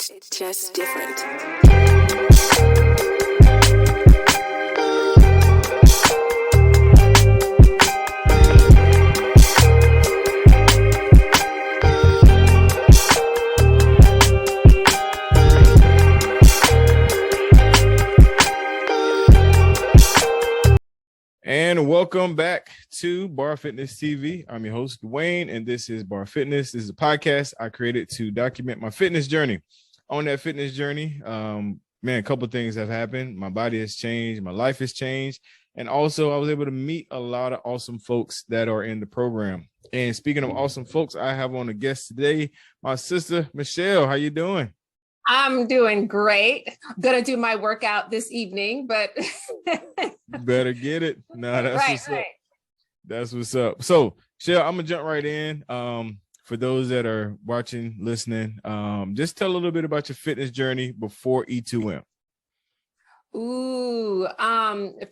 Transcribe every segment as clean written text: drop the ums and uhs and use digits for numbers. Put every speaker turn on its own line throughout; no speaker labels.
It's just different.
And welcome back to B.A.R Fitness TV. I'm your host, Dwayne, and this is B.A.R Fitness. This is a podcast I created to document my fitness journey. On that fitness journey, a couple of things have happened. My body has changed. My life has changed. And also, I was able to meet a lot of awesome folks that are in the program. And speaking of awesome folks, I have on a guest today, my sister, Michelle. How you doing?
I'm doing great. I'm going to do my workout this evening, but
better get it. No, that's what's up. That's what's up. So, Michelle, I'm gonna jump right in. For those that are watching, listening, just tell a little bit about your fitness journey before E2M.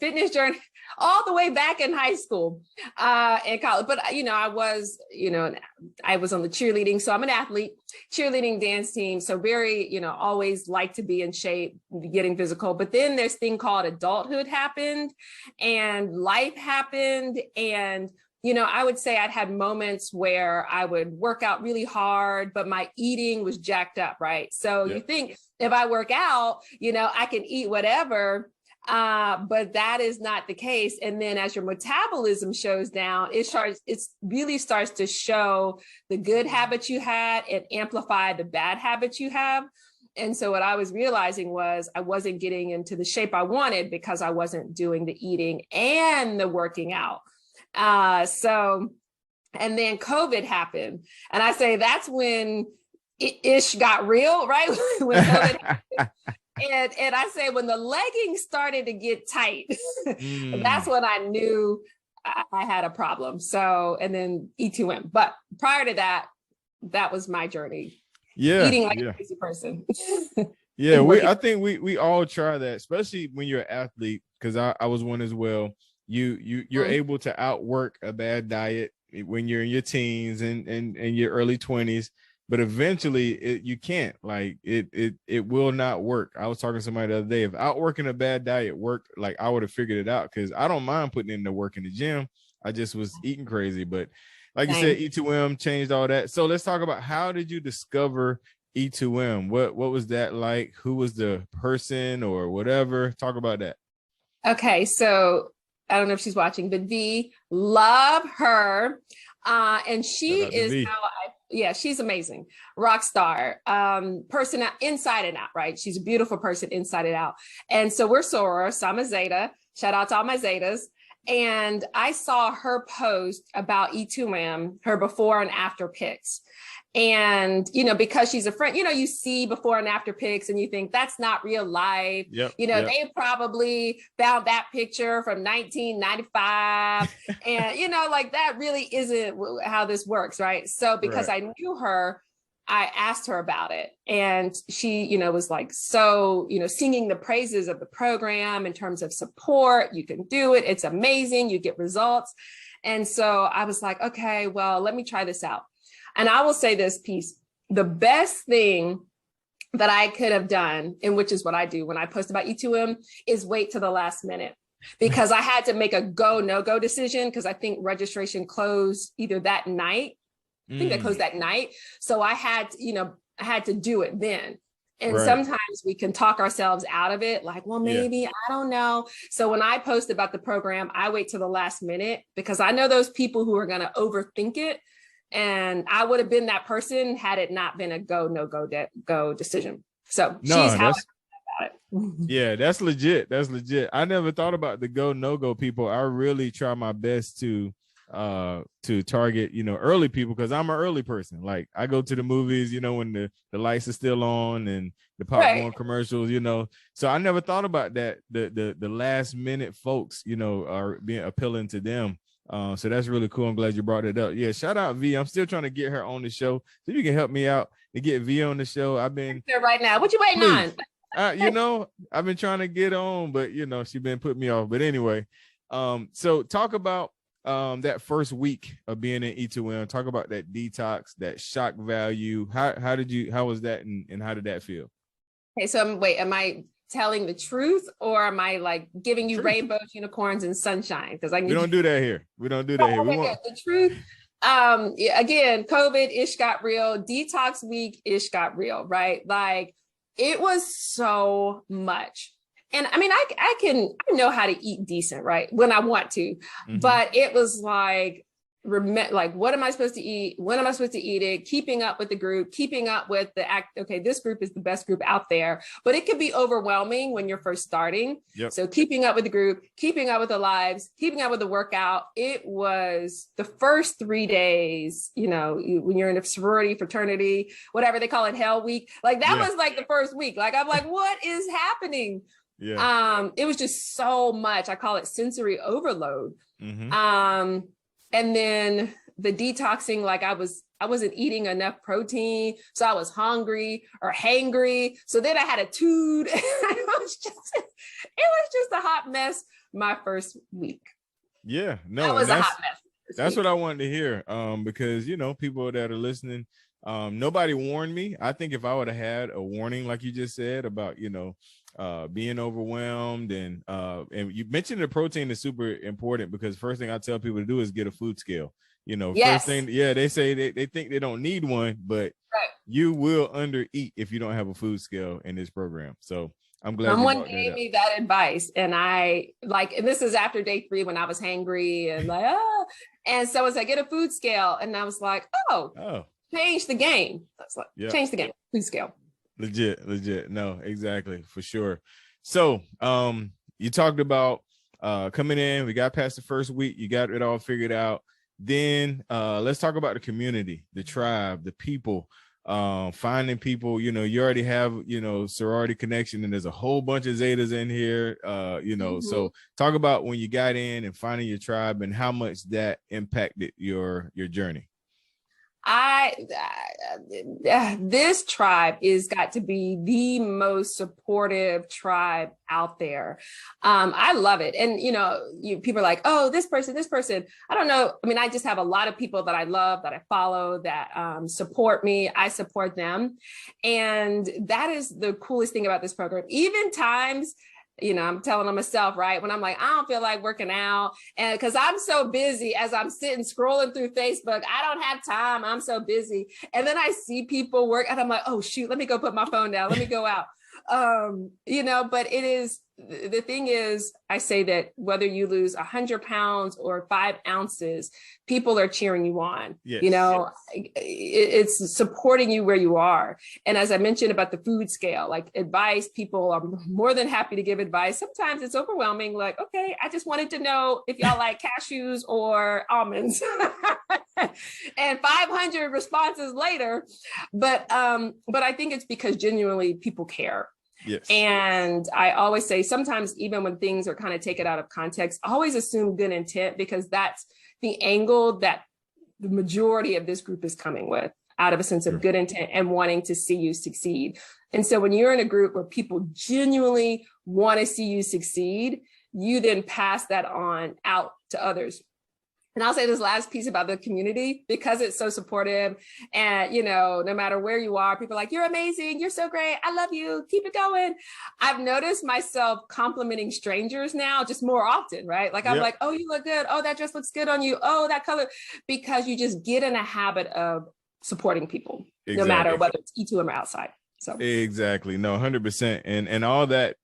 Fitness journey all the way back in high school, and college. But I was on the cheerleading, so I'm an athlete, cheerleading, dance team. So very, always like to be in shape, getting physical. But then this thing called adulthood happened, and life happened, and I would say I'd had moments where I would work out really hard, but my eating was jacked up, right? So You think if I work out, I can eat whatever, but that is not the case. And then as your metabolism shows down, it really starts to show the good habits you had and amplify the bad habits you have. And so what I was realizing was I wasn't getting into the shape I wanted because I wasn't doing the eating and the working out. And then COVID happened, and I say that's when ish got real, right? When COVID happened. And I say when the leggings started to get tight, that's when I knew I had a problem. So, and then E2M. But prior to that, that was my journey.
Yeah,
eating like a crazy person.
Yeah, I think we all try that, especially when you're an athlete, because I was one as well. You're able to outwork a bad diet when you're in your teens and your early 20s, but eventually you can't. Like it will not work. I was talking to somebody the other day. If outworking a bad diet worked, like I would have figured it out, because I don't mind putting in the work in the gym. I just was eating crazy. But like you said, E2M changed all that. So let's talk about, how did you discover E2M? What was that like? Who was the person or whatever? Talk about that.
Okay, so I don't know if she's watching, but V, love her. And she is she's amazing. Rock star, person inside and out, right? She's a beautiful person inside and out. And so we're soror, so I'm a Zeta. Shout out to all my Zetas. And I saw her post about E2M, her before and after pics. And, because she's a friend, you see before and after pics and you think that's not real life. They probably found that picture from 1995 and, like that really isn't how this works. Right. So because I knew her, I asked her about it, and she, was like, so, singing the praises of the program in terms of support. You can do it. It's amazing. You get results. And so I was like, okay, well, let me try this out. And I will say this piece, the best thing that I could have done, and which is what I do when I post about E2M, is wait to the last minute, because I had to make a go, no-go decision, because I think registration closed either that night. I think they closed that night. So I had to do it then. And sometimes we can talk ourselves out of it, like, well, maybe, I don't know. So when I post about the program, I wait to the last minute, because I know those people who are going to overthink it. And I would have been that person had it not been a go, no-go decision. So she's how I feel about it.
Yeah, that's legit. That's legit. I never thought about the go, no-go people. I really try my best to target, early people, because I'm an early person. Like I go to the movies, when the lights are still on and the popcorn commercials, So I never thought about that. The last minute folks, are being appealing to them. So that's really cool. I'm glad you brought it up. Yeah, shout out V. I'm still trying to get her on the show. So if you can help me out to get V on the show. I've been
there right now. What you waiting on?
I've been trying to get on, but she's been putting me off. But anyway, so talk about that first week of being in E2M. Talk about that detox, that shock value. How was that, and how did that feel?
Okay, so am I telling the truth, or am I like giving you rainbows, unicorns, and sunshine? Because
we don't do that here. We don't do that here. We want
the truth. Again, COVID-ish got real. Detox week-ish got real, right? Like, it was so much. And I mean, I know how to eat decent, right? When I want to, but it was like, what am I supposed to eat? When am I supposed to eat it? Keeping up with the group, keeping up with okay, this group is the best group out there, but it could be overwhelming when you're first starting.
Yep.
So keeping up with the group, keeping up with the lives, keeping up with the workout. It was the first 3 days, when you're in a sorority, fraternity, whatever they call it, hell week. Like that was like the first week. Like, I'm like, what is happening?
Yeah.
It was just so much. I call it sensory overload. And then the detoxing, like I wasn't eating enough protein, so I was hungry or hangry. So then I had a toot. it was just a hot mess my first week.
Yeah, no,
that was a hot mess.
That's what I wanted to hear. Because people that are listening, nobody warned me. I think if I would have had a warning, like you just said, about being overwhelmed, and you mentioned the protein is super important, because first thing I tell people to do is get a food scale.
Yes.
First thing, they say they think they don't need one, but you will undereat if you don't have a food scale in this program. So I'm glad
someone gave me that advice, and and this is after day 3 when I was hangry and and so as I get a food scale, and I was like, change the game. That's like change the game, food scale.
Legit. No, exactly, for sure. So you talked about coming in, we got past the first week, you got it all figured out. Then let's talk about the community, the tribe, the people, finding people. You already have sorority connection, and there's a whole bunch of Zetas in here. So talk about when you got in and finding your tribe, and how much that impacted your journey.
This tribe is got to be the most supportive tribe out there. I love it. And, people are like, oh, this person. I don't know. I mean, I just have a lot of people that I love, that I follow, that support me. I support them. And that is the coolest thing about this program. Even times, I'm telling myself, right, when I'm like, I don't feel like working out, and because I'm so busy as I'm sitting scrolling through Facebook, I don't have time. I'm so busy. And then I see people work, and I'm like, oh, shoot, let me go put my phone down. Let me go out. But it is, the thing is, I say that whether you lose 100 pounds or 5 ounces, people are cheering you on.
Yes.
It's supporting you where you are. And as I mentioned about the food scale, like advice, people are more than happy to give advice. Sometimes it's overwhelming. Like, okay, I just wanted to know if y'all like cashews or almonds. And 500 responses later. But I think it's because genuinely people care.
Yes.
And I always say, sometimes even when things are kind of taken out of context, always assume good intent, because that's the angle that the majority of this group is coming with, out of a sense of good intent and wanting to see you succeed. And so when you're in a group where people genuinely want to see you succeed, you then pass that on out to others. And I'll say this last piece about the community, because it's so supportive, and, no matter where you are, people are like, you're amazing. You're so great. I love you. Keep it going. I've noticed myself complimenting strangers now just more often, right? Like, I'm like, oh, you look good. Oh, that dress looks good on you. Oh, that color, because you just get in a habit of supporting people, no matter whether it's E2M or outside. So
exactly. No, 100%. And all that,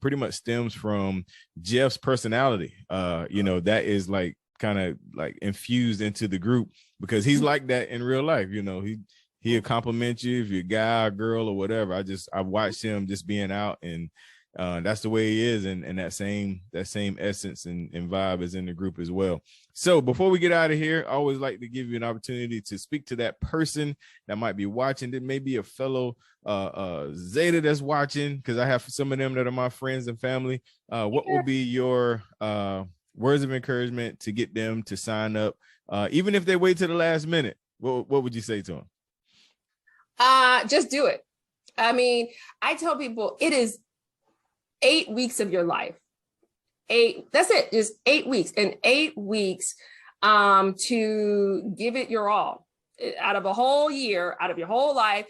pretty much stems from Jeff's personality. That is like, kind of like infused into the group, because he's like that in real life. He'll compliment you if you're a guy or girl or whatever. I watched him just being out, and that's the way he is, and that same essence and vibe is in the group as well. So before we get out of here, I always like to give you an opportunity to speak to that person that might be watching, that may be a fellow Zeta that's watching, because I have some of them that are my friends and family. What will be your words of encouragement to get them to sign up, even if they wait to the last minute? What would you say to them?
Just do it. I mean, I tell people it is 8 weeks of your life. That's it. Just 8 weeks. In 8 weeks, to give it your all out of a whole year, out of your whole life.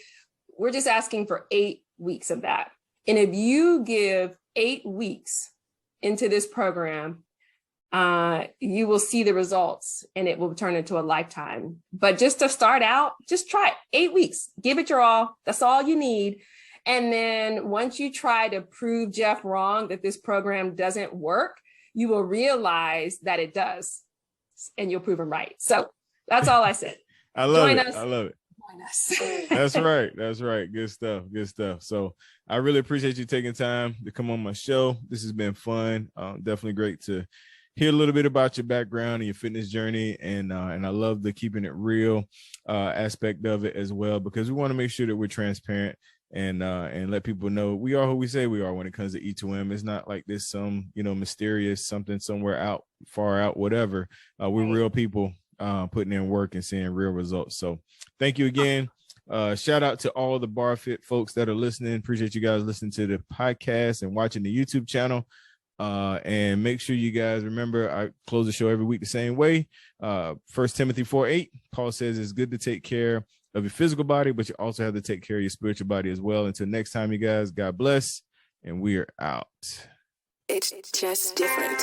We're just asking for 8 weeks of that. And if you give 8 weeks into this program, you will see the results and it will turn into a lifetime. But just to start out, just try it. 8 weeks, give it your all. That's all you need. And then once you try to prove Jeff wrong, that this program doesn't work, you will realize that it does, and you'll prove him right. So that's all I said.
I love it. I love it.
Join us.
That's right. That's right. Good stuff. Good stuff. So I really appreciate you taking time to come on my show. This has been fun. Definitely great to hear a little bit about your background and your fitness journey. And I love the keeping it real aspect of it as well, because we want to make sure that we're transparent and let people know we are who we say we are when it comes to E2M. It's not like this some, mysterious something somewhere out, far out, whatever. We're real people putting in work and seeing real results. So thank you again. Shout out to all the Bar Fit folks that are listening. Appreciate you guys listening to the podcast and watching the YouTube channel. And make sure you guys remember, I close the show every week the same way. 1 Timothy 4:8, Paul says it's good to take care of your physical body, but you also have to take care of your spiritual body as well. Until next time, you guys, God bless, and we are out.
It's just different.